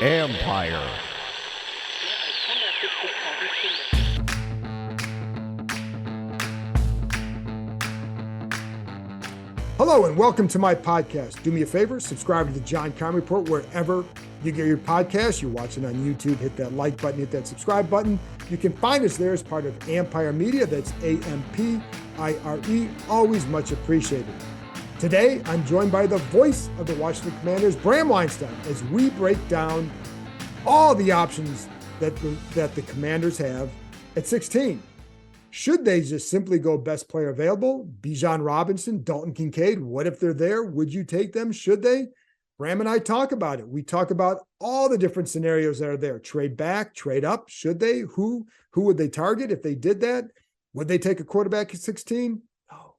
Empire. Hello and welcome to my podcast. Do me a favor, subscribe to the John Keim Report wherever you get your podcast. You're watching on YouTube, hit that like button, hit that subscribe button. You can find us there as part of Empire Media. That's AMPIRE. Always much appreciated. Today, I'm joined by the voice of the Washington Commanders, Bram Weinstein, as we break down all the options that the Commanders have at 16. Should they just simply go best player available? Bijan Robinson, Dalton Kincaid, what if they're there? Would you take them? Should they? Bram and I talk about it. We talk about all the different scenarios that are there. Trade back, trade up. Should they? Who would they target if they did that? Would they take a quarterback at 16? No.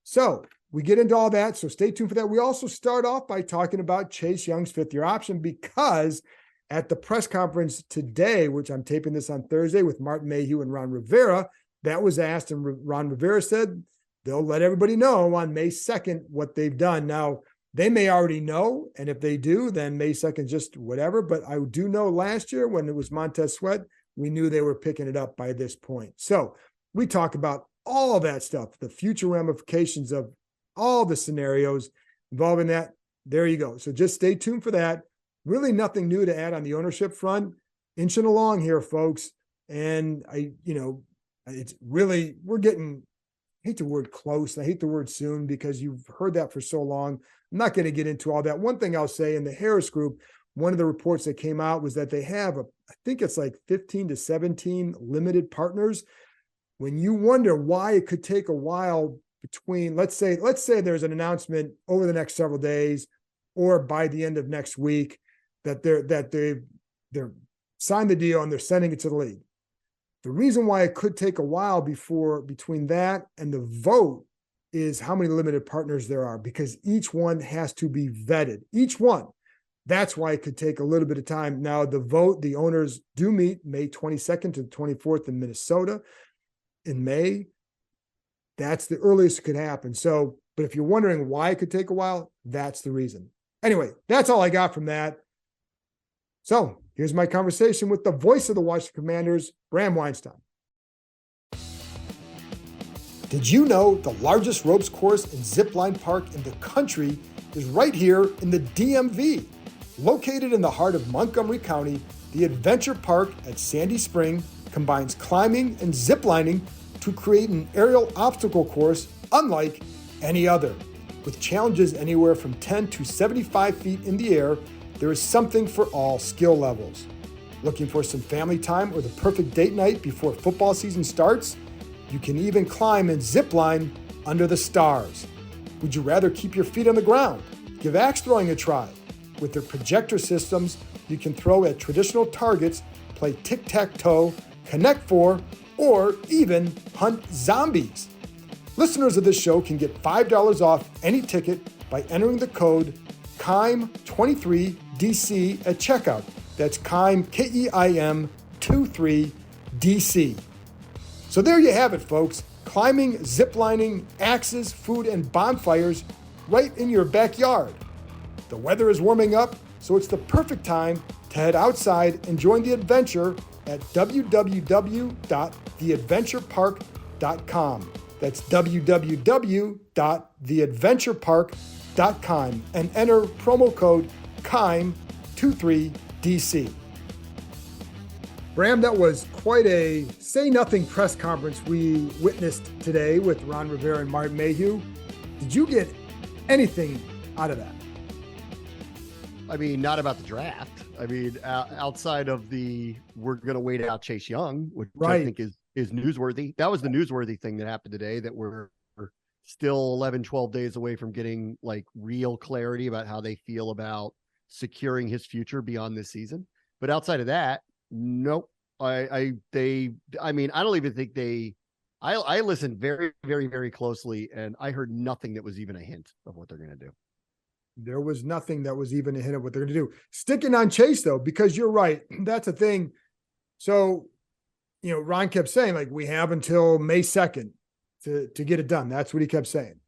So we get into all that. So stay tuned for that. We also start off by talking about Chase Young's fifth-year option, because at the press conference today, which I'm taping this on Thursday with Martin Mayhew and Ron Rivera, that was asked, and Ron Rivera said they'll let everybody know on May 2nd what they've done. Now, they may already know, and if they do, then May 2nd, just whatever. But I do know last year when it was Montez Sweat, we knew they were picking it up by this point. So we talk about all of that stuff, the future ramifications of all the scenarios involving that. There you go. So just stay tuned for that. Really nothing new to add on the ownership front. Inching along here, folks. And it's really, we're getting, I hate the word close, and I hate the word soon, because you've heard that for so long. I'm not going to get into all that. One thing I'll say, in the Harris Group, one of the reports that came out was that they have, I think it's like 15 to 17 limited partners. When you wonder why it could take a while between, let's say there's an announcement over the next several days or by the end of next week that they're signed the deal and they're sending it to the league. The reason why it could take a while between that and the vote is how many limited partners there are, because each one has to be vetted. Each one. That's why it could take a little bit of time. Now, the vote, the owners do meet May 22nd to the 24th in Minnesota in May. That's the earliest it could happen. So, but if you're wondering why it could take a while, that's the reason. Anyway, that's all I got from that. So here's my conversation with the voice of the Washington Commanders, Bram Weinstein. Did you know the largest ropes course and zipline park in the country is right here in the DMV? Located in the heart of Montgomery County, the Adventure Park at Sandy Spring combines climbing and ziplining to create an aerial obstacle course unlike any other. With challenges anywhere from 10 to 75 feet in the air, there is something for all skill levels. Looking for some family time or the perfect date night before football season starts? You can even climb and zip line under the stars. Would you rather keep your feet on the ground? Give axe throwing a try. With their projector systems, you can throw at traditional targets, play tic-tac-toe, connect four, or even hunt zombies. Listeners of this show can get $5 off any ticket by entering the code KEIM23DC at checkout. That's KEIM, KEIM 23DC. So there you have it, folks. Climbing, ziplining, axes, food, and bonfires right in your backyard. The weather is warming up, so it's the perfect time to head outside and join the adventure at www.theadventurepark.com. That's www.theadventurepark.com and enter promo code KEIM23DC. Bram, that was quite a say-nothing press conference we witnessed today with Ron Rivera and Martin Mayhew. Did you get anything out of that? I mean, not about the draft. I mean, outside of we're going to wait out Chase Young, which I think is newsworthy. That was the newsworthy thing that happened today, that we're still 11, 12 days away from getting like real clarity about how they feel about securing his future beyond this season. But outside of that, nope. I don't even think I listened very, very, very closely, and I heard nothing that was even a hint of what they're going to do. There was nothing that was even a hint of what they're going to do. Sticking on Chase, though, because you're right. That's a thing. So, Ron kept saying, like, we have until May 2nd to get it done. That's what he kept saying.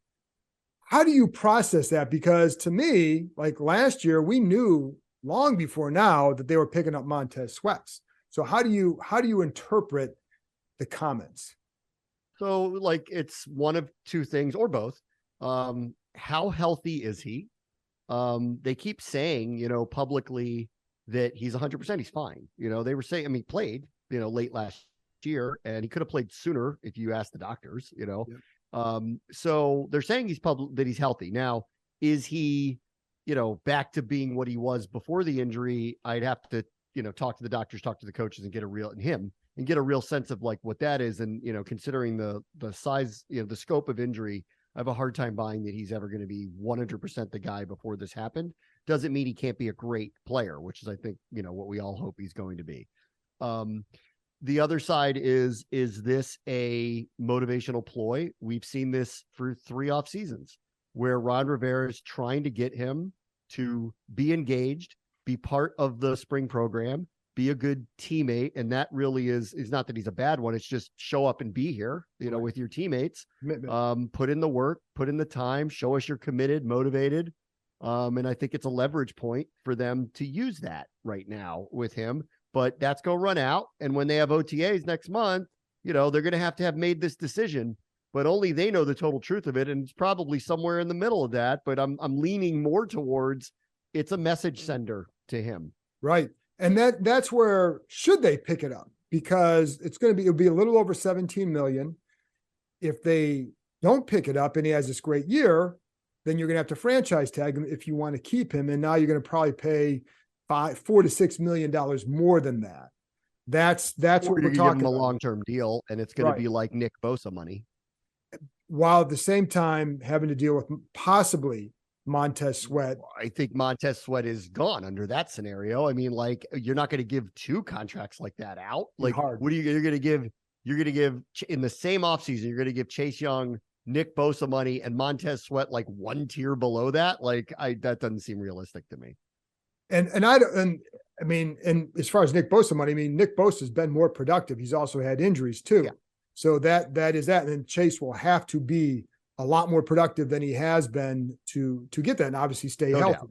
how do you process that? Because to me, like last year, we knew long before now that they were picking up Montez Sweats. So how do you interpret the comments? So like it's one of two things or both. How healthy is he? They keep saying, publicly that he's 100%, he's fine. They were saying, he played, late last year and he could have played sooner if you asked the doctors, Yep. So they're saying that he's healthy. Now, is he, back to being what he was before the injury? I'd have to, talk to the doctors, talk to the coaches and get a real sense of like what that is. And, considering the size, the scope of injury, I have a hard time buying that he's ever going to be 100% the guy before this happened. Doesn't mean he can't be a great player, which is, I think, what we all hope he's going to be. The other side is this a motivational ploy? We've seen this for 3 off seasons where Ron Rivera is trying to get him to be engaged, be part of the spring program, be a good teammate. And that really is not that he's a bad one. It's just show up and be here, Right. with your teammates, Commitment. put in the work, put in the time, show us you're committed, motivated. And I think it's a leverage point for them to use that right now with him, but that's going to run out. And when they have OTAs next month, they're going to have made this decision, but only they know the total truth of it. And it's probably somewhere in the middle of that, but I'm leaning more towards it's a message sender to him. Right. And that's where should they pick it up? Because it'll be a little over 17 million. If they don't pick it up and he has this great year, then you're going to have to franchise tag him if you want to keep him. And now you're going to probably pay $4 to $6 million more than that. That's what we're talking about. A about. long-term deal, and it's going to be like Nick Bosa money. While at the same time having to deal with possibly Montez Sweat. I think Montez Sweat is gone under that scenario. I mean, like, you're not going to give 2 contracts like that out. Like, hard. What are you're going to give? You're going to give in the same offseason, you're going to give Chase Young, Nick Bosa money, and Montez Sweat like 1 tier below that. Like, that doesn't seem realistic to me. And as far as Nick Bosa money, Nick Bosa has been more productive. He's also had injuries too. Yeah. So that is that. And Chase will have to be a lot more productive than he has been to get that and obviously stay healthy.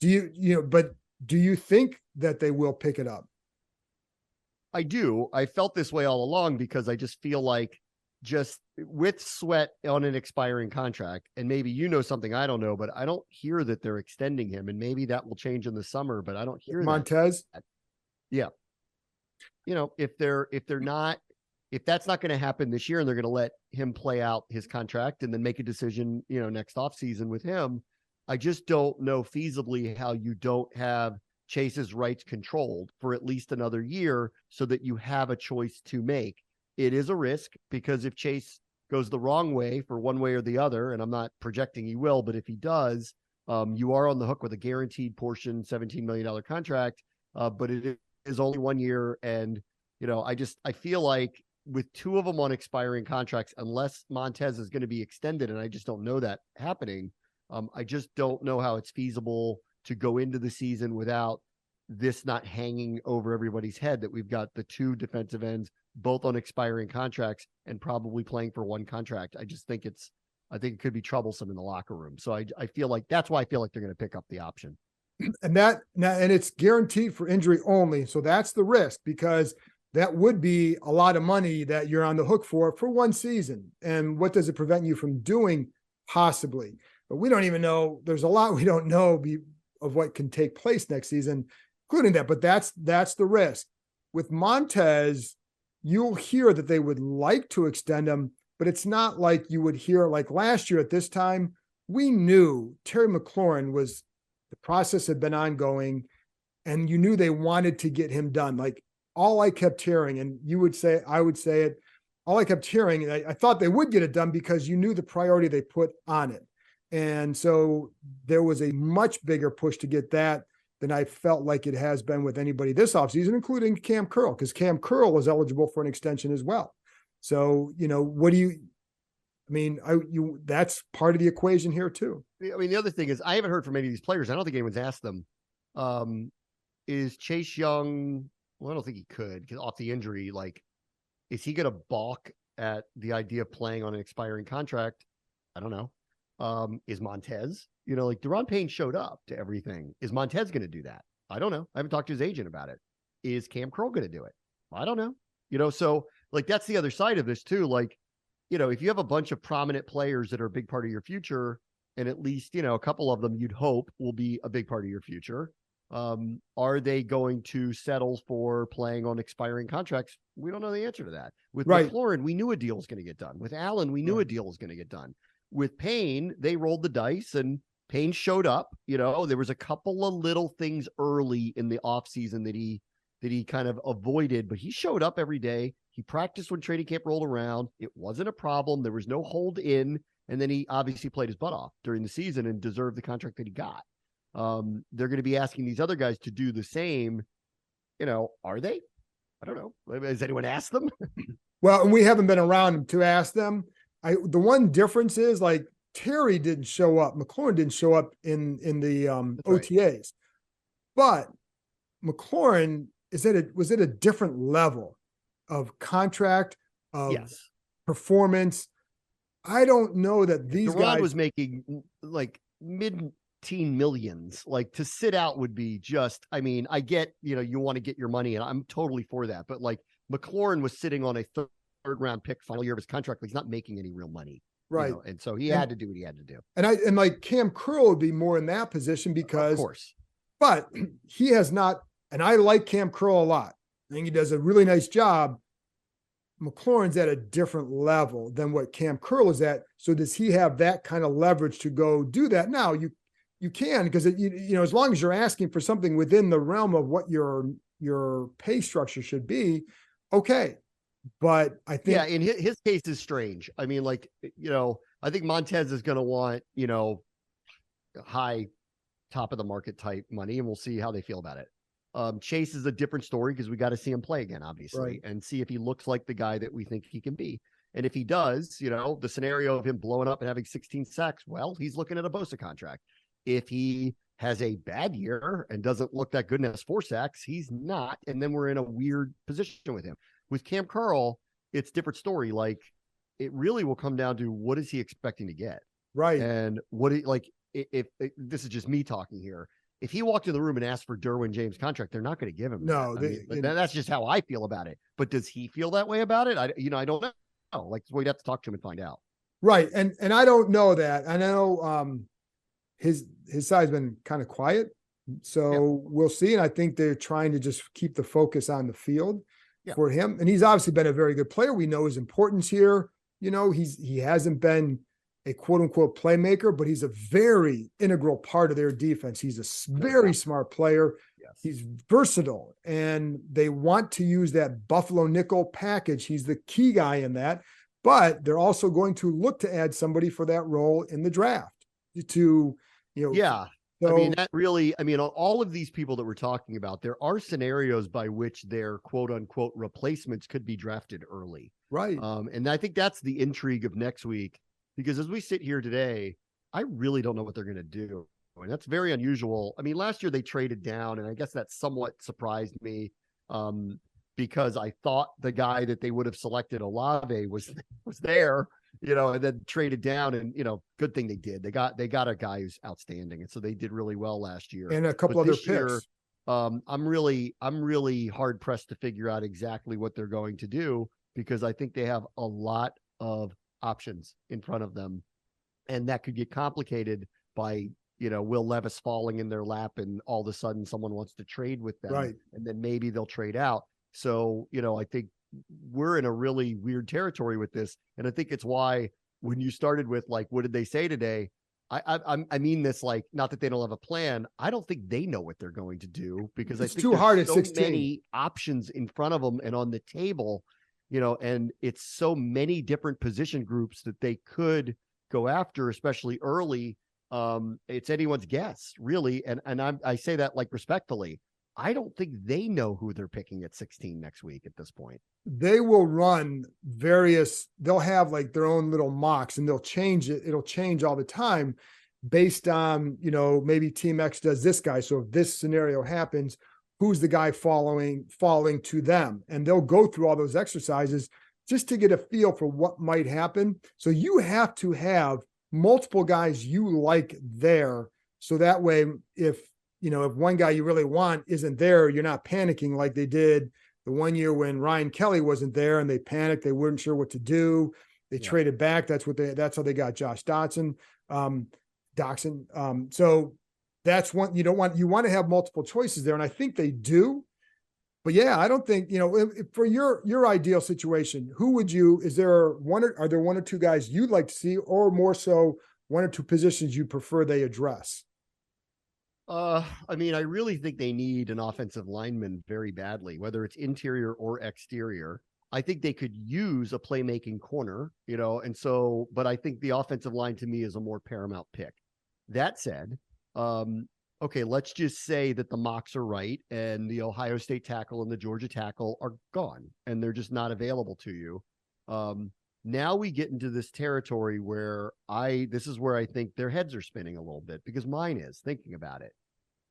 Doubt. Do you think that they will pick it up? I do. I felt this way all along because I just feel like just with Sweat on an expiring contract, and maybe something I don't know, but I don't hear that they're extending him, and maybe that will change in the summer, but I don't hear Montez. That. Yeah. If that's not going to happen this year and they're going to let him play out his contract and then make a decision, next offseason with him, I just don't know feasibly how you don't have Chase's rights controlled for at least another year so that you have a choice to make. It is a risk because if Chase goes the wrong way for one way or the other, and I'm not projecting he will, but if he does, you are on the hook with a guaranteed portion, $17 million contract, but it is only 1 year. And, I feel like with 2 of them on expiring contracts, unless Montez is going to be extended, and I just don't know that happening, I just don't know how it's feasible to go into the season without this not hanging over everybody's head that we've got the 2 defensive ends, both on expiring contracts and probably playing for 1 contract. I think it could be troublesome in the locker room. So I feel like that's why I feel like they're going to pick up the option. And it's guaranteed for injury only. So that's the risk, because that would be a lot of money that you're on the hook for 1 season. And what does it prevent you from doing? Possibly. But we don't even know. There's a lot we don't know of what can take place next season, including that. But that's the risk. With Montez, you'll hear that they would like to extend him, but it's not like you would hear like last year at this time. We knew Terry McLaurin the process had been ongoing, and you knew they wanted to get him done. Like, all I kept hearing, and I would say it, all I kept hearing, and I thought they would get it done because you knew the priority they put on it. And so there was a much bigger push to get that than I felt like it has been with anybody this offseason, including Cam Curl, because Cam Curl was eligible for an extension as well. So, that's part of the equation here too. The other thing is, I haven't heard from any of these players. I don't think anyone's asked them. Is Chase Young, well, I don't think he could get off the injury. Like, is he going to balk at the idea of playing on an expiring contract? I don't know. Is Montez, like Deron Payne showed up to everything. Is Montez going to do that? I don't know. I haven't talked to his agent about it. Is Cam Curl going to do it? I don't know. So like that's the other side of this too. Like, if you have a bunch of prominent players that are a big part of your future, and at least, a couple of them you'd hope will be a big part of your future. Are they going to settle for playing on expiring contracts? We don't know the answer to that. With McLaurin, we knew a deal was going to get done. With Allen, we knew a deal was going to get done. With Payne, they rolled the dice and Payne showed up. There was a couple of little things early in the offseason that he kind of avoided, but he showed up every day. He practiced when training camp rolled around. It wasn't a problem. There was no hold in. And then he obviously played his butt off during the season and deserved the contract that he got. They're going to be asking these other guys to do the same. Are they? I don't know. Has anyone asked them? Well, and we haven't been around to ask them. The one difference is like Terry didn't show up. McLaurin didn't show up in the OTAs, right. But McLaurin was at a different level of contract, of performance. I don't know that these guys was making like mid-teen millions. Like to sit out would be just, I get, you want to get your money and I'm totally for that. But like McLaurin was sitting on a third round pick final year of his contract. He's not making any real money. Right. And so he had to do what he had to do. And like Cam Curl would be more in that position because, of course, but he has not, and I like Cam Curl a lot. I think he does a really nice job. McLaurin's at a different level than what Cam Curl is at. So does he have that kind of leverage to go do that? Now you can, because as long as you're asking for something within the realm of what your pay structure should be, okay. But I think in his case is strange. I think Montez is going to want, high top of the market type money, and we'll see how they feel about it. Chase is a different story because we got to see him play again, obviously, and see if he looks like the guy that we think he can be. And if he does, the scenario of him blowing up and having 16 sacks, well, he's looking at a Bosa contract. If he has a bad year and doesn't look that good and has 4 sacks, he's not. And then we're in a weird position with him. With Cam Curl, it's a different story. Like it really will come down to what is he expecting to get? Right. And if this is just me talking here, if he walked in the room and asked for Derwin James' contract, they're not going to give him. No, that's just how I feel about it. But does he feel that way about it? I don't know. Like we'd have to talk to him and find out. Right. And I don't know that. I know his side's been kind of quiet. So we'll see. And I think they're trying to just keep the focus on the field for him. And he's obviously been a very good player. We know his importance here. He hasn't been a quote unquote playmaker, but he's a very integral part of their defense. He's a very smart player. Yes. He's versatile, and they want to use that Buffalo nickel package. He's the key guy in that, but they're also going to look to add somebody for that role in the draft So, all of these people that we're talking about, there are scenarios by which their quote unquote replacements could be drafted early. Right. And I think that's the intrigue of next week. Because as we sit here today, I really don't know what they're going to do. And that's very unusual. Last year they traded down, and I guess that somewhat surprised me because I thought the guy that they would have selected, Olave, was there, and then traded down. And, good thing they did. They got a guy who's outstanding. And so they did really well last year. And a couple other picks. Year, I'm really hard pressed to figure out exactly what they're going to do, because I think they have a lot of options in front of them, and that could get complicated by Will Levis falling in their lap and all of a sudden someone wants to trade with them, right? And then maybe they'll trade out. So I think we're in a really weird territory with this, and I think it's why when you started with like, what did they say today? I mean this, like, not that they don't have a plan. I don't think they know what they're going to do, because it's I think too hard at so 16. Many options in front of them and on the table. And it's so many different position groups that they could go after, especially early. It's anyone's guess, really. And I say that like respectfully. I don't think they know who they're picking at 16 next week at this point. They will run they'll have like their own little mocks, and they'll change it. It'll change all the time based on, maybe Team X does this guy. So if this scenario happens, who's the guy falling to them? And they'll go through all those exercises just to get a feel for what might happen. So you have to have multiple guys you like there. So that way, if one guy you really want isn't there, you're not panicking like they did the one year when Ryan Kelly wasn't there and they panicked. They weren't sure what to do. They traded back. That's how they got Josh Doxson. So that's one you want to have multiple choices there. And I think they do. But yeah, I don't think, for your ideal situation, are there one or two guys you'd like to see, or more so one or two positions you prefer they address? I mean, I really think they need an offensive lineman very badly, whether it's interior or exterior. I think they could use a playmaking corner, but I think the offensive line to me is a more paramount pick. That said, okay, let's just say that the mocks are right and the Ohio State tackle and the Georgia tackle are gone and they're just not available to you. Now we get into this territory where this is where I think their heads are spinning a little bit, because mine is thinking about it.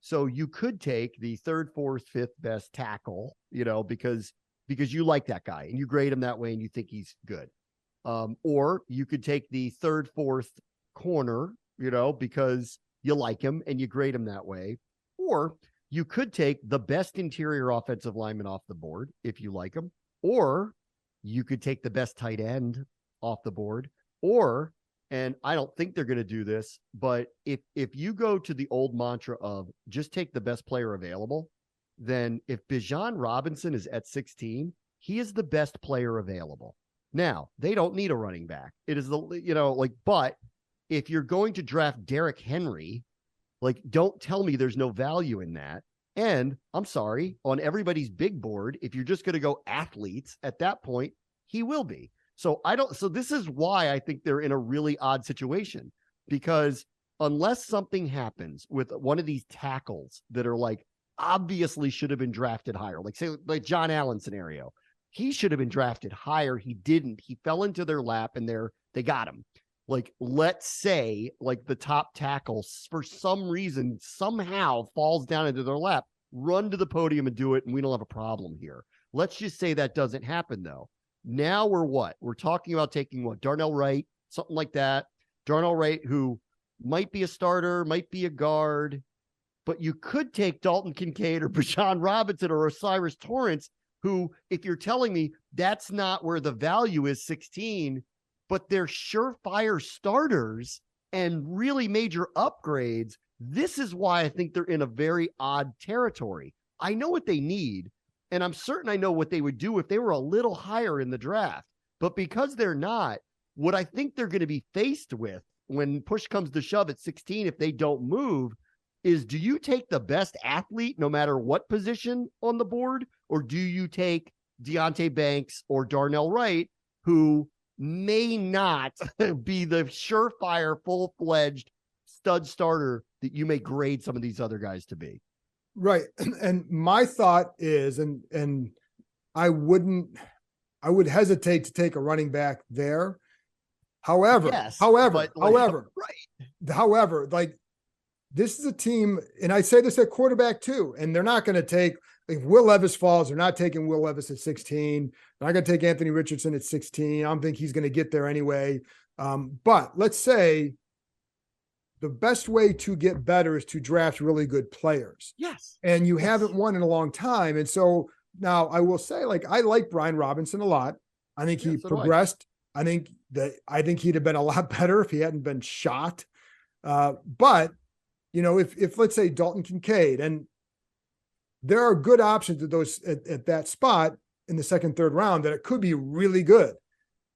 So you could take the third, fourth, fifth best tackle, because you like that guy and you grade him that way and you think he's good. Or you could take the third, fourth corner, because you like him and you grade him that way. Or you could take the best interior offensive lineman off the board if you like him. Or you could take the best tight end off the board. Or, and I don't think they're going to do this, but if you go to the old mantra of just take the best player available, then if Bijan Robinson is at 16, he is the best player available. Now, they don't need a running back. It is but if you're going to draft Derrick Henry, don't tell me there's no value in that. And I'm sorry, on everybody's big board, if you're just going to go athletes at that point, he will be. So this is why I think they're in a really odd situation, because unless something happens with one of these tackles that are obviously should have been drafted higher, like John Allen scenario, he should have been drafted higher. He didn't. He fell into their lap and they got him. Let's say the top tackle for some reason somehow falls down into their lap, run to the podium and do it, and we don't have a problem here. Let's just say that doesn't happen though. Now we're talking about taking Darnell Wright, something like that. Darnell Wright, who might be a starter, might be a guard, but you could take Dalton Kincaid or Bijan Robinson or Osiris Torrance, who, if you're telling me that's not where the value is, 16, but they're surefire starters and really major upgrades. This is why I think they're in a very odd territory. I know what they need, and I'm certain I know what they would do if they were a little higher in the draft. But because they're not, what I think they're going to be faced with when push comes to shove at 16, if they don't move, is do you take the best athlete no matter what position on the board, or do you take Deonte Banks or Darnell Wright, who may not be the surefire, full-fledged stud starter that you may grade some of these other guys to be? Right. And my thought is, and I would hesitate to take a running back there. However, this is a team, and I say this at quarterback too, and they're not going to take, if Will Levis falls, they're not taking Will Levis at 16. They're not going to take Anthony Richardson at 16. I don't think he's going to get there anyway. But let's say the best way to get better is to draft really good players. Yes. And you haven't won in a long time. And so now I will say, I like Brian Robinson a lot. I think he progressed. I think he'd have been a lot better if he hadn't been shot. But if let's say Dalton Kincaid, and there are good options at that spot in the second, third round that it could be really good.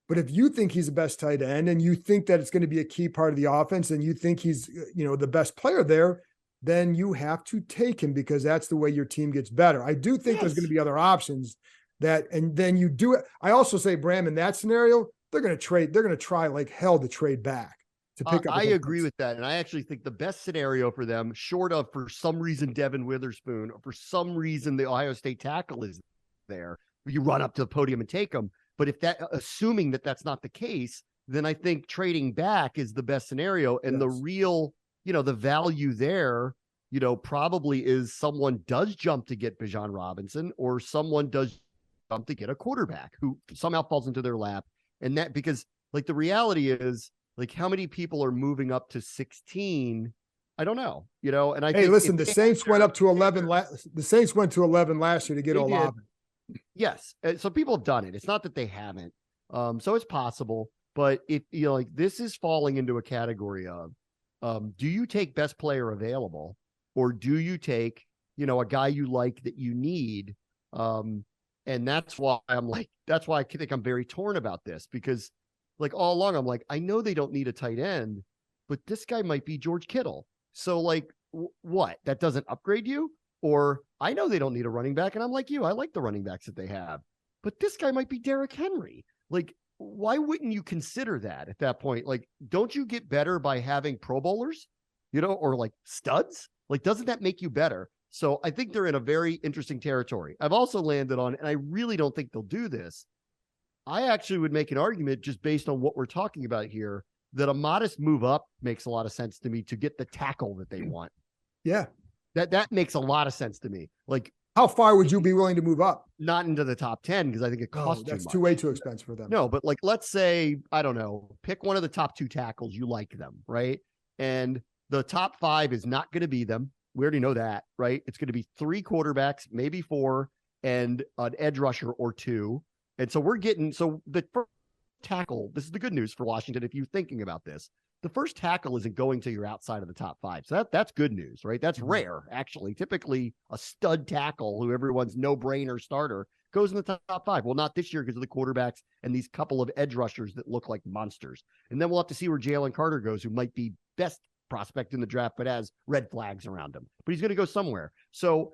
But if you think he's the best tight end and you think that it's going to be a key part of the offense and you think he's, the best player there, then you have to take him, because that's the way your team gets better. I do think there's going to be other options and then you do it. I also say, Bram, in that scenario, they're going to try like hell to trade back to pick up. I agree with that. And I actually think the best scenario for them, short of for some reason Devin Witherspoon, or for some reason the Ohio State tackle is there, you run up to the podium and take them. But assuming that that's not the case, then I think trading back is the best scenario. And the real, the value there, probably is someone does jump to get Bijan Robinson, or someone does jump to get a quarterback who somehow falls into their lap. And that, because the reality is, Like how many people are moving up to 16? I don't know, and I Hey, think listen, the Saints went up to 11. The Saints went to 11 last year to get Olave. Yes. So people have done it. It's not that they haven't. So it's possible, but if like this is falling into a category of, do you take best player available, or do you take, a guy you like that you need? And that's why I think I'm very torn about this, because like all along, I'm like, I know they don't need a tight end, but this guy might be George Kittle. So like what? That doesn't upgrade you? Or I know they don't need a running back, and I'm like you, I like the running backs that they have, but this guy might be Derrick Henry. Like, why wouldn't you consider that at that point? Like, don't you get better by having Pro Bowlers, or like studs? Like, doesn't that make you better? So I think they're in a very interesting territory. I've also landed on, and I really don't think they'll do this. I actually would make an argument just based on what we're talking about here, that a modest move up makes a lot of sense to me to get the tackle that they want. Yeah. That makes a lot of sense to me. Like, how far would you be willing to move up? Not into the top 10, because I think it costs too much. That's way too expensive for them. No, but like, let's say, I don't know, pick one of the top 2 tackles. You like them, right? And the top 5 is not going to be them. We already know that, right? It's going to be 3 quarterbacks, maybe 4, and an edge rusher or 2. And so the first tackle, this is the good news for Washington if you're thinking about this. The first tackle isn't going to your outside of the top 5. So that's good news, right? That's rare, actually. Typically, a stud tackle who everyone's no-brainer starter goes in the top 5. Well, not this year because of the quarterbacks and these couple of edge rushers that look like monsters. And then we'll have to see where Jalen Carter goes, who might be best prospect in the draft, but has red flags around him. But he's going to go somewhere. So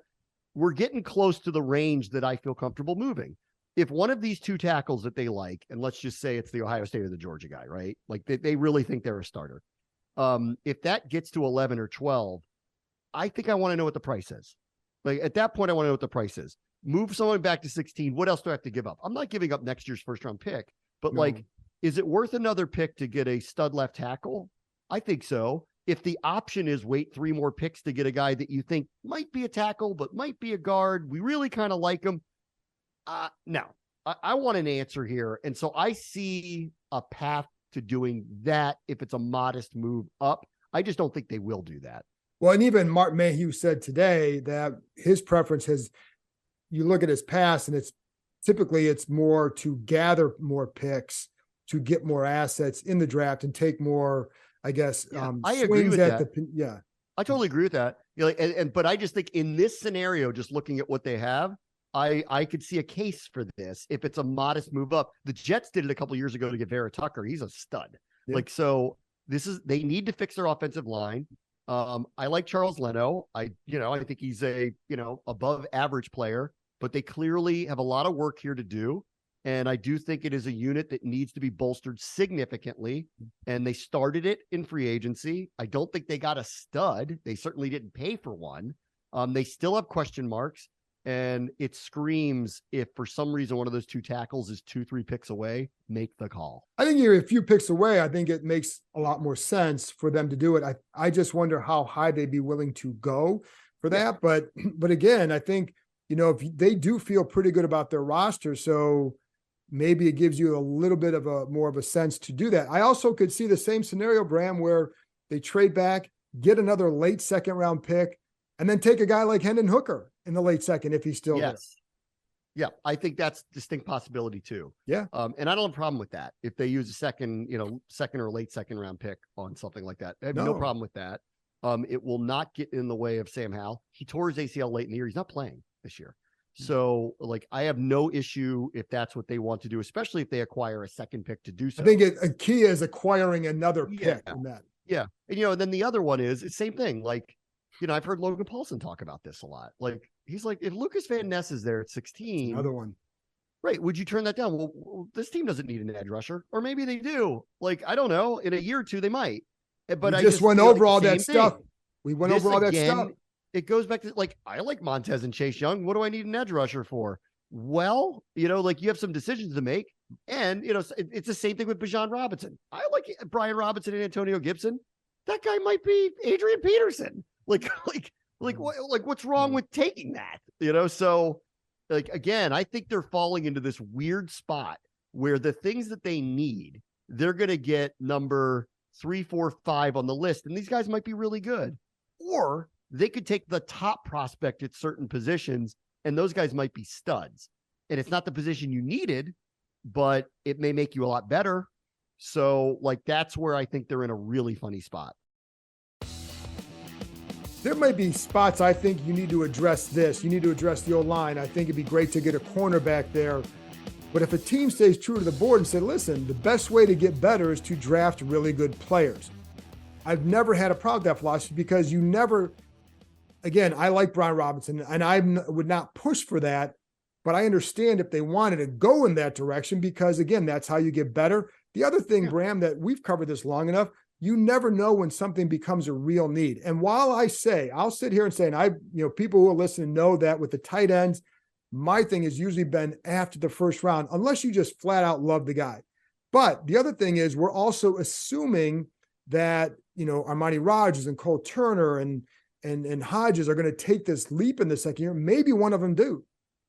we're getting close to the range that I feel comfortable moving. If one of these 2 tackles that they like, and let's just say it's the Ohio State or the Georgia guy, right? Like they really think they're a starter. If that gets to 11 or 12, I think I want to know what the price is. Like at that point, I want to know what the price is. Move someone back to 16. What else do I have to give up? I'm not giving up next year's first round pick, but like, is it worth another pick to get a stud left tackle? I think so. If the option is wait 3 more picks to get a guy that you think might be a tackle, but might be a guard, we really kind of like him. No, I want an answer here. And so I see a path to doing that if it's a modest move up. I just don't think they will do that. Well, and even Mark Mayhew said today that his preference is, you look at his past, and it's more to gather more picks, to get more assets in the draft and take more, I guess, I agree with that. Yeah. I totally agree with that. But I just think in this scenario, just looking at what they have, I could see a case for this if it's a modest move up. The Jets did it a couple of years ago to get Vera Tucker. He's a stud. Yeah. They need to fix their offensive line. I like Charles Leno. I think he's a, above average player, but they clearly have a lot of work here to do. And I do think it is a unit that needs to be bolstered significantly. And they started it in free agency. I don't think they got a stud. They certainly didn't pay for one. They still have question marks. And it screams, if for some reason one of those 2 tackles is 2-3 picks away, make the call. I think you're a few picks away. I think it makes a lot more sense for them to do it. I just wonder how high they'd be willing to go for that. Yeah. But again, I think, if they do feel pretty good about their roster, so maybe it gives you a little bit of more of a sense to do that. I also could see the same scenario, Bram, where they trade back, get another late 2nd round pick, and then take a guy like Hendon Hooker in the late 2nd if he's still there. Yeah, I think that's a distinct possibility too. Yeah. And I don't have a problem with that. If they use a second or late 2nd round pick on something like that, I have no problem with that. It will not get in the way of Sam Howell. He tore his ACL late in the year. He's not playing this year. So I have no issue if that's what they want to do, especially if they acquire a 2nd pick to do so. I think a key is acquiring another pick in that. Yeah. And then the other one is the same thing. I've heard Logan Paulson talk about this a lot. He's like, if Lucas Van Ness is there at 16, another one, right? Would you turn that down? Well, this team doesn't need an edge rusher, or maybe they do. I don't know. In a year or 2, they might. But I just went over all that stuff. We went over all that stuff. It goes back to I like Montez and Chase Young. What do I need an edge rusher for? Well, you have some decisions to make, and it's the same thing with Bijan Robinson. I like Brian Robinson and Antonio Gibson. That guy might be Adrian Peterson. What's wrong with taking that? So again, I think they're falling into this weird spot where the things that they need, they're going to get number 3, 4, 5 on the list, and these guys might be really good. Or they could take the top prospect at certain positions, and those guys might be studs. And it's not the position you needed, but it may make you a lot better. So, like, that's where I think they're in a really funny spot. There may be spots I think you need to address this. You need to address the O-line. I think it'd be great to get a cornerback there. But if a team stays true to the board and said, listen, the best way to get better is to draft really good players. I've never had a problem with that philosophy because you never, again, I like Brian Robinson and I would not push for that, but I understand if they wanted to go in that direction because, again, that's how you get better. The other thing, Bram, that we've covered this long enough, you never know when something becomes a real need. And while I'll sit here and say, and people who are listening know that with the tight ends, my thing has usually been after the first round, unless you just flat out love the guy. But the other thing is we're also assuming that, Armani Rogers and Cole Turner and Hodges are going to take this leap in the second year. Maybe one of them do.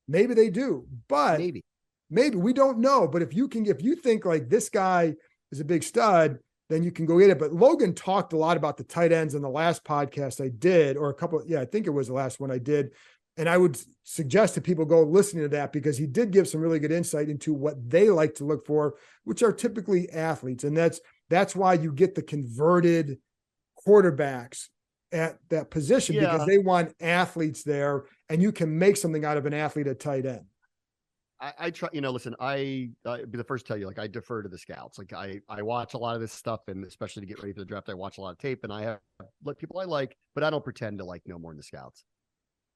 Maybe they do. But maybe we don't know. But if you think like this guy is a big stud, then you can go get it. But Logan talked a lot about the tight ends in the last podcast I did, or I think it was the last one I did. And I would suggest that people go listening to that because he did give some really good insight into what they like to look for, which are typically athletes. And that's why you get the converted quarterbacks at that position because they want athletes there and you can make something out of an athlete at tight end. I try, listen, I'd be the first to tell you, like, I defer to the scouts. Like I watch a lot of this stuff, and especially to get ready for the draft, I watch a lot of tape, and I have people I like, but I don't pretend to know more than the scouts.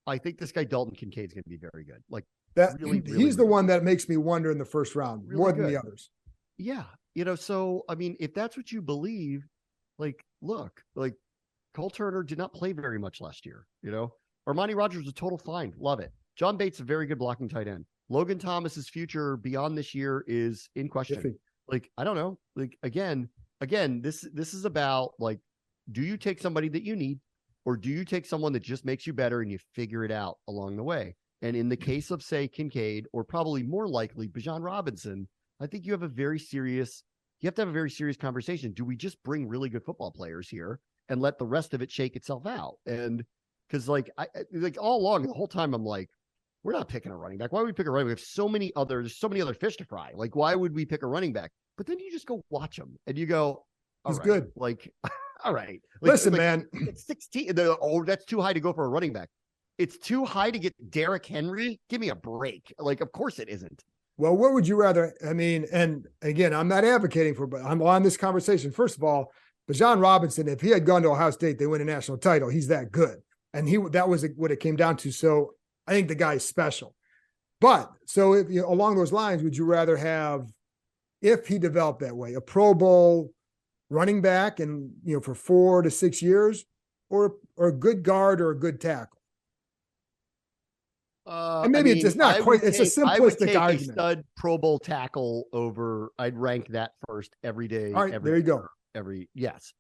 I think this guy, Dalton Kincaid's going to be very good. Like that, really, he's the one that makes me wonder in the first round more than the others. Yeah. So, I mean, if that's what you believe, look, Cole Turner did not play very much last year, Armani Rogers was a total find. Love it. John Bates, a very good blocking tight end. Logan Thomas's future beyond this year is in question. I don't know. Again, this is about do you take somebody that you need, or do you take someone that just makes you better and you figure it out along the way? And in the case of, say, Kincaid, or probably more likely Bijan Robinson, I think you have to have a very serious conversation. Do we just bring really good football players here and let the rest of it shake itself out? And because all along the whole time I'm like, we're not picking a running back. Why would we pick a running back? We have there's so many other fish to fry. Why would we pick a running back? But then you just go watch him and you go, he's good. All right. Listen, man, it's 16. That's too high to go for a running back. It's too high to get Derrick Henry. Give me a break. Of course it isn't. Well, what would you rather? I mean, and again, I'm not advocating for, but I'm on this conversation. First of all, Bijan Robinson, if he had gone to Ohio State, they win a national title. He's that good. And that was what it came down to. So I think the guy's special. But so if along those lines, would you rather have, if he developed that way, a Pro Bowl running back and for 4 to 6 years, or a good guard or a good tackle? And maybe it's not quite. It's a simplistic argument. A stud Pro Bowl tackle over. I'd rank that first every day. All right, there you go.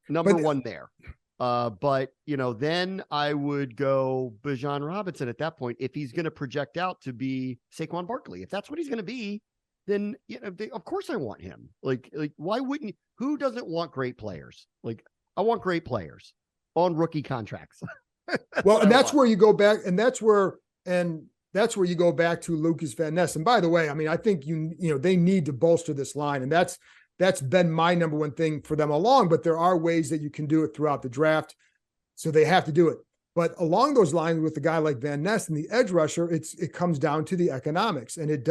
Number one there. But then I would go Bijan Robinson at that point if he's going to project out to be Saquon Barkley. If that's what he's going to be, then of course I want him. Why wouldn't you? Who doesn't want great players? I want great players on rookie contracts. Well, and that's where you go back, and that's where you go back to Lucas Van Ness. And by the way, I mean, I think they need to bolster this line, and that's been my number one thing for them along, but there are ways that you can do it throughout the draft. So they have to do it. But along those lines with a guy like Van Ness and the edge rusher, it comes down to the economics, and it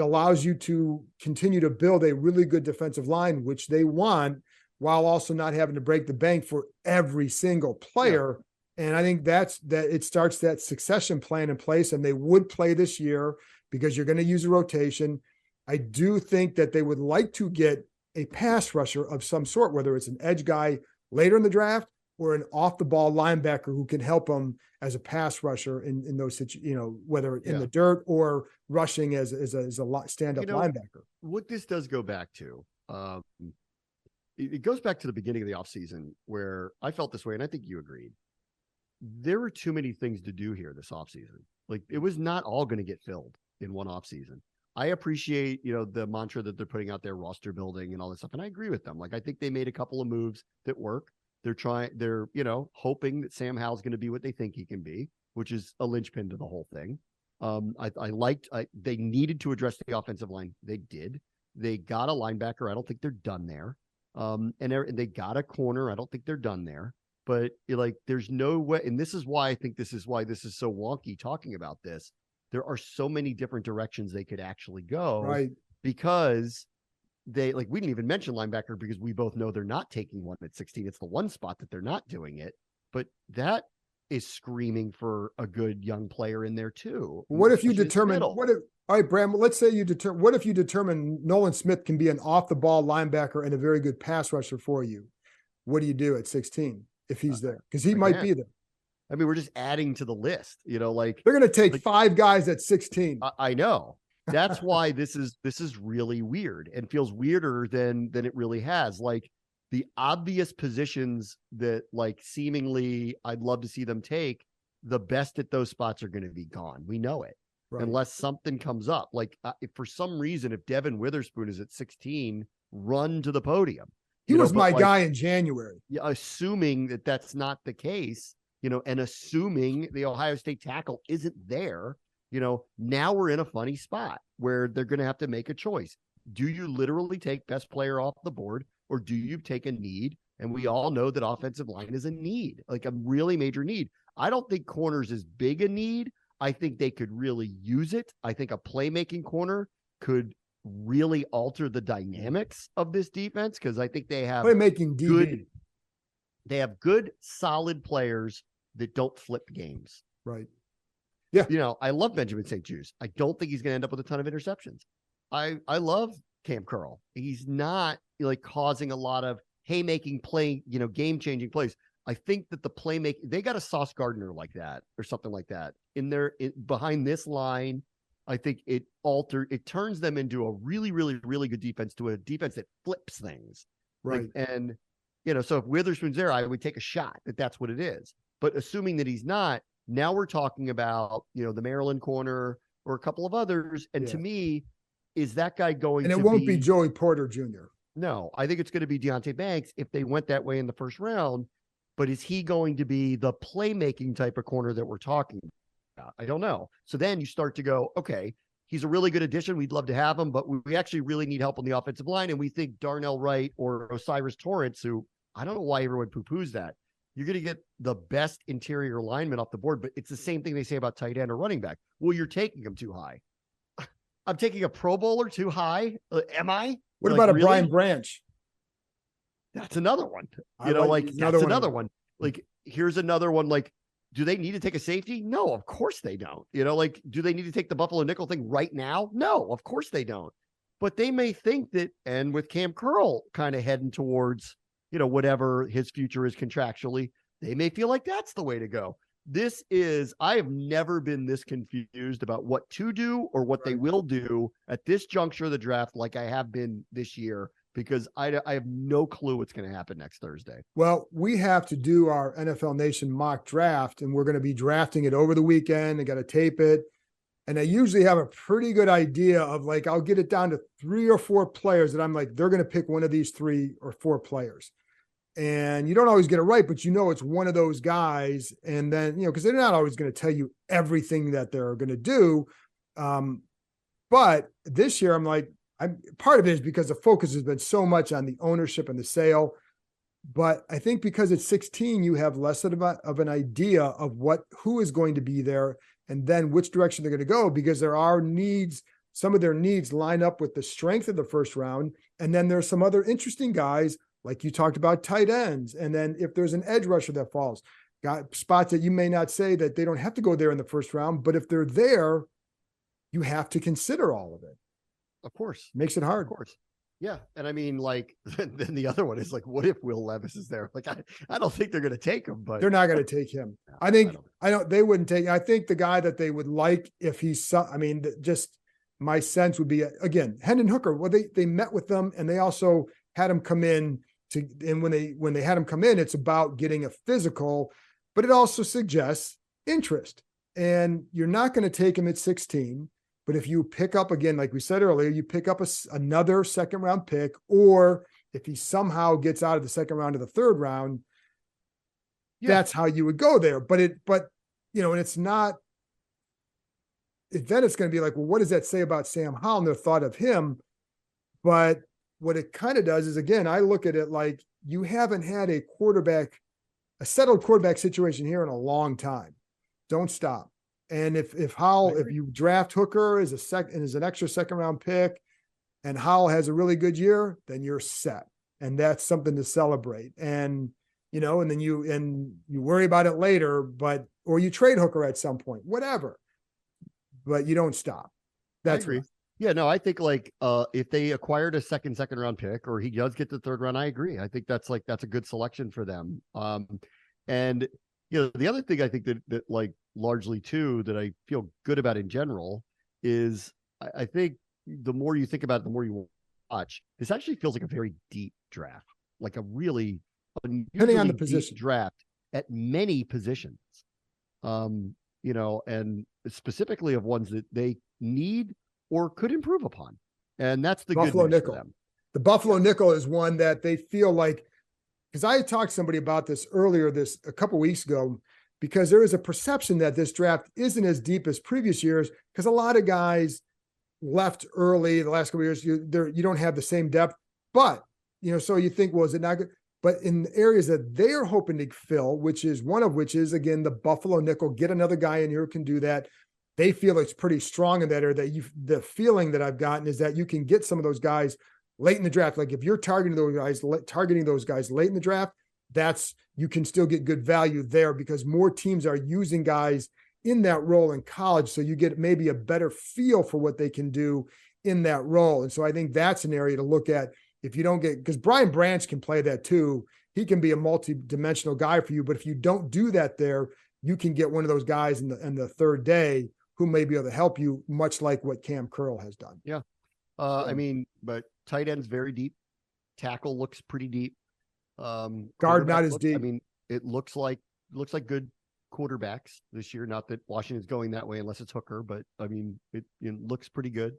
allows you to continue to build a really good defensive line, which they want, while also not having to break the bank for every single player. Yeah. And I think that it starts that succession plan in place, and they would play this year because you're going to use a rotation. I do think that they would like to get a pass rusher of some sort, whether it's an edge guy later in the draft or an off-the-ball linebacker who can help them as a pass rusher in those situations, whether in the dirt or rushing as a stand-up linebacker. What this does go back to, it goes back to the beginning of the offseason where I felt this way, and I think you agreed. There were too many things to do here this offseason. It was not all going to get filled in one offseason. I appreciate, the mantra that they're putting out there, roster building and all this stuff. And I agree with them. Like, I think they made a couple of moves that work. They're hoping that Sam Howell's going to be what they think he can be, which is a linchpin to the whole thing. They needed to address the offensive line. They did. They got a linebacker. I don't think they're done there. And they got a corner. I don't think they're done there. But there's no way. And this is why I think this is so wonky talking about this. There are so many different directions they could actually go, right? Because we didn't even mention linebacker because we both know they're not taking one at 16. It's the one spot that they're not doing it, but that is screaming for a good young player in there too. What if you determine all right, Bram, let's say what if you determine Nolan Smith can be an off the ball linebacker and a very good pass rusher for you? What do you do at 16 if he's there? Because he might be there. I mean, we're just adding to the list, they're going to take 5 guys at 16. I know. That's why this is really weird and feels weirder than it really has. Like, the obvious positions that seemingly I'd love to see them take, the best at those spots are going to be gone. We know it. Right. Unless something comes up. If for some reason, if Devin Witherspoon is at 16, run to the podium. He was my guy in January. Yeah, assuming that that's not the case, and assuming the Ohio State tackle isn't there, now we're in a funny spot where they're going to have to make a choice. Do you literally take best player off the board, or do you take a need? And we all know that offensive line is a need, like a really major need. I don't think corners is big a need. I think they could really use it. I think a playmaking corner could really alter the dynamics of this defense, because I think they have playmaking DB. They have good, solid players that don't flip games. Right. Yeah. I love Benjamin St. Juste. I don't think he's going to end up with a ton of interceptions. I love Cam Curl. He's not causing a lot of haymaking play, game-changing plays. I think that the playmaking, they got a Sauce Gardner like that or something like that in there behind this line. I think it turns them into a really, really, really good defense, to a defense that flips things. Right. So if Witherspoon's there, I would take a shot that that's what it is. But assuming that he's not, now we're talking about, the Maryland corner or a couple of others. And to me, is that guy going to be... And it won't be Joey Porter Jr. No, I think it's going to be Deontay Banks if they went that way in the first round. But is he going to be the playmaking type of corner that we're talking about? I don't know. So then you start to go, okay, he's a really good addition. We'd love to have him, but we actually really need help on the offensive line. And we think Darnell Wright or Osiris Torrance, who I don't know why everyone poo-poos that. You're going to get the best interior lineman off the board, but it's the same thing they say about tight end or running back. Well, you're taking them too high. I'm taking a Pro Bowler too high. Am I? What about a Brian Branch? That's another one. That's another one. Here's another one. Do they need to take a safety? No, of course they don't. Do they need to take the Buffalo nickel thing right now? No, of course they don't. But they may think that, and with Cam Curl kind of heading towards, whatever his future is contractually, they may feel like that's the way to go. I have never been this confused about what to do or what they will do at this juncture of the draft like I have been this year, because I have no clue what's going to happen next Thursday. Well, we have to do our NFL Nation mock draft, and we're going to be drafting it over the weekend. I got to tape it. And I usually have a pretty good idea of I'll get it down to 3 or 4 players that I'm they're going to pick one of these 3 or 4 players. And you don't always get it right, but it's one of those guys. And then, because they're not always going to tell you everything that they're going to do. But this year I'm part of it is because the focus has been so much on the ownership and the sale. But I think because it's 16, you have less of an idea of who is going to be there and then which direction they're going to go, because there are needs. Some of their needs line up with the strength of the first round. And then there's some other interesting guys, like you talked about, tight ends. And then if there's an edge rusher that falls, got spots that you may not say that they don't have to go there in the first round, but if they're there, you have to consider all of it. Of course. Makes it hard. Of course. Yeah. And I mean, then the other one is what if Will Levis is there? I don't think they're going to take him, but they're not going to take him. No, they wouldn't take, I think the guy that they would like if just my sense would be, again, Hendon Hooker. Well, they met with them and they also had him come in and when they had him come in, it's about getting a physical, but it also suggests interest. And you're not going to take him at 16. But if you pick up again, like we said earlier, you pick up another second round pick, or if he somehow gets out of the second round to the third round, that's how you would go there. But and it's not, then it's going to be like, well, what does that say about Sam Howell and their thought of him? But what it kind of does is, again, I look at it like you haven't had a settled quarterback situation here in a long time. Don't stop. And if you draft Hooker as an extra second round pick and Howell has a really good year, then you're set. And that's something to celebrate. And, and then you worry about it later, or you trade Hooker at some point, whatever, but you don't stop. That's right. Yeah, no, I think if they acquired a second round pick, or he does get the third round, I agree. I think that's a good selection for them. And the other thing I think that largely too, that I feel good about in general is I think the more you think about it, the more you watch, this actually feels like a very deep draft, like a really depending on the position draft at many positions. And specifically of ones that they need or could improve upon. And that's the Buffalo good news nickel. for them. The Buffalo nickel is one that they feel like, because I had talked to somebody about this earlier a couple weeks ago, because there is a perception that this draft isn't as deep as previous years, because a lot of guys left early the last couple of years. You don't have the same depth, but so you think, well, is it not good? But in the areas that they are hoping to fill, one of which is again the Buffalo nickel, get another guy in here who can do that. They feel it's pretty strong in that area. The feeling that I've gotten is that you can get some of those guys late in the draft. Like if you're targeting those guys late in the draft, you can still get good value there, because more teams are using guys in that role in college. So you get maybe a better feel for what they can do in that role. And so I think that's an area to look at if you don't because Brian Branch can play that too. He can be a multi-dimensional guy for you, but if you don't do that there, you can get one of those guys in the third day who may be able to help you, much like what Cam Curl has done. Yeah. But tight end's very deep. Tackle looks pretty deep. Guard not as deep. It looks like good quarterbacks this year. Not that Washington's going that way unless it's Hooker, but it looks pretty good.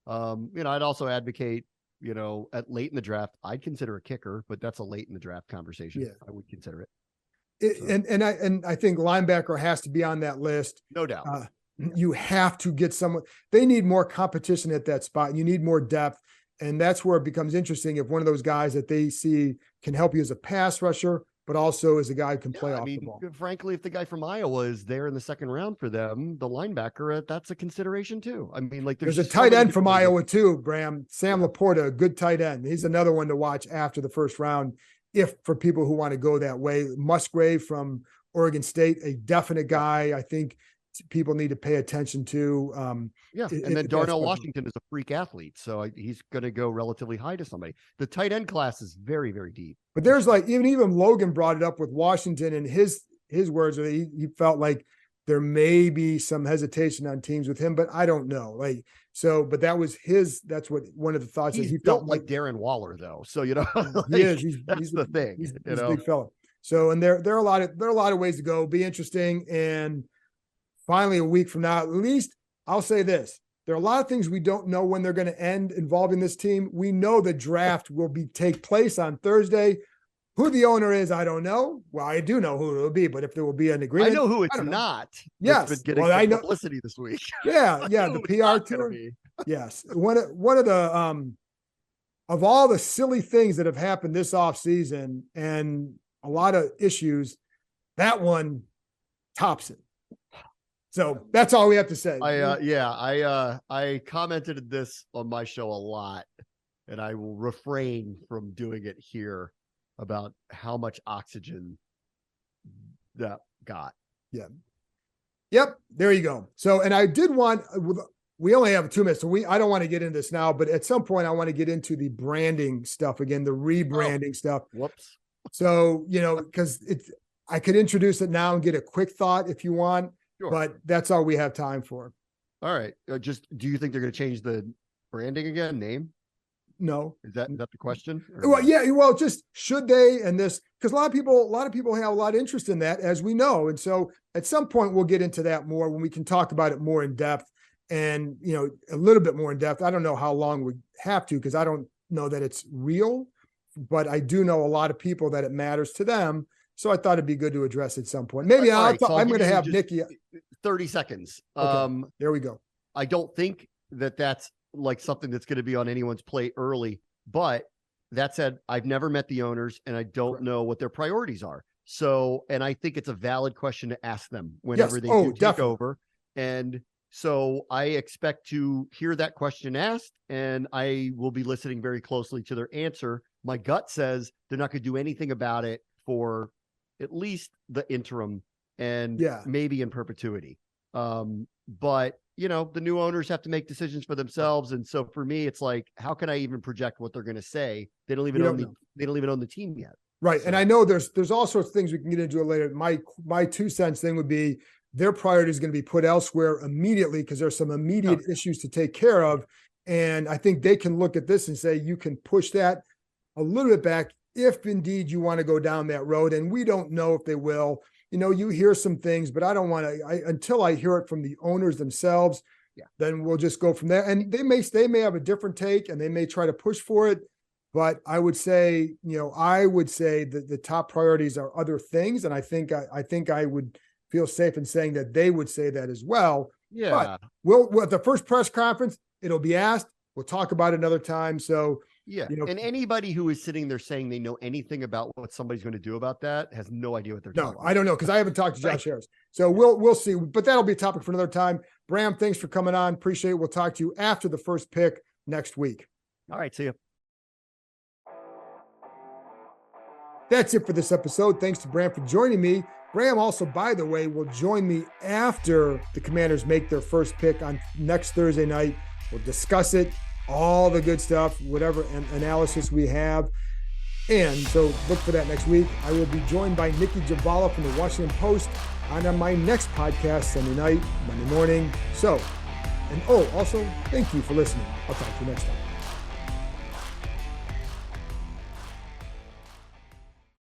I'd also advocate, at late in the draft, I'd consider a kicker, but that's a late in the draft conversation. Yeah. I would consider it. And I think linebacker has to be on that list. No doubt. You have to get someone. They need more competition at that spot. You need more depth. And that's where it becomes interesting if one of those guys that they see can help you as a pass rusher, but also as a guy who can play off the ball. Frankly, if the guy from Iowa is there in the second round for them, the linebacker, that's a consideration too. There's a tight end from Iowa too, Bram. Sam Laporta, a good tight end. He's another one to watch after the first round, for people who want to go that way. Musgrave from Oregon State, a definite guy. I think people need to pay attention to. And then Darnell Washington is a freak athlete, so he's going to go relatively high to somebody. The tight end class is very, very deep. But there's even Logan brought it up with Washington, and his words are he felt like there may be some hesitation on teams with him, but I don't know. But that's what one of the thoughts is. He felt like Darren Waller though, so he is. He's the thing. He's a big fella. So and there are a lot of ways to go. Be interesting. And finally, a week from now, at least I'll say this. There are a lot of things we don't know when they're going to end involving this team. We know the draft will take place on Thursday. Who the owner is, I don't know. Well, I do know who it will be, but if there will be an agreement. I know who it's not. Yes. Been getting I know publicity this week. Yeah. The PR tour. Yes. One of the of all the silly things that have happened this offseason and a lot of issues, that one tops it. So that's all we have to say. I commented this on my show a lot, and I will refrain from doing it here about how much oxygen that got. Yeah. Yep. There you go. So, and I did we only have 2 minutes, so I don't want to get into this now, but at some point I want to get into the branding stuff again, the rebranding stuff. Whoops. So, because I could introduce it now and get a quick thought if you want. Sure. But that's all we have time for. All right. Do you think they're going to change the branding again? Name? No. Is that the question? Well, yeah. Well, just should they? And this, because a lot of people have a lot of interest in that, as we know. And so at some point we'll get into that more when we can talk about it more in depth. and, a little bit more in depth. I don't know how long we have to, because I don't know that it's real, but I do know a lot of people that it matters to them. So I thought it'd be good to address at some point. Maybe I'm going to have Nikki 30 seconds. Okay, there we go. I don't think that that's like something that's going to be on anyone's plate early, but that said, I've never met the owners and I don't know what their priorities are. So, and I think it's a valid question to ask them whenever they do take over. And so I expect to hear that question asked, and I will be listening very closely to their answer. My gut says they're not going to do anything about it for at least the interim and maybe in perpetuity. But the new owners have to make decisions for themselves. And so for me, it's like, how can I even project what they're going to say? They don't even own the team yet. Right. So, and I know there's all sorts of things we can get into it later. My 2 cents thing would be their priority is going to be put elsewhere immediately, because there's some immediate issues to take care of. And I think they can look at this and say, you can push that a little bit back if indeed you want to go down that road. And we don't know if they will. You hear some things, but I don't want to, until I hear it from the owners themselves, then we'll just go from there. And they may have a different take and they may try to push for it. But I would say, that the top priorities are other things. And I think I would feel safe in saying that they would say that as well. Yeah. But we'll at the first press conference, it'll be asked. We'll talk about it another time. So, and anybody who is sitting there saying they know anything about what somebody's going to do about that has no idea what they're talking about. I don't know, because I haven't talked to Josh Harris. So we'll see. But that'll be a topic for another time. Bram, thanks for coming on. Appreciate it. We'll talk to you after the first pick next week. All right. See you. That's it for this episode. Thanks to Bram for joining me. Bram also, by the way, will join me after the Commanders make their first pick on next Thursday night. We'll discuss it, all the good stuff, whatever analysis we have. And so look for that next week. I will be joined by Nikki Jhabvala from the Washington Post on my next podcast Sunday night, Monday morning. Also, thank you for listening. I'll talk to you next time.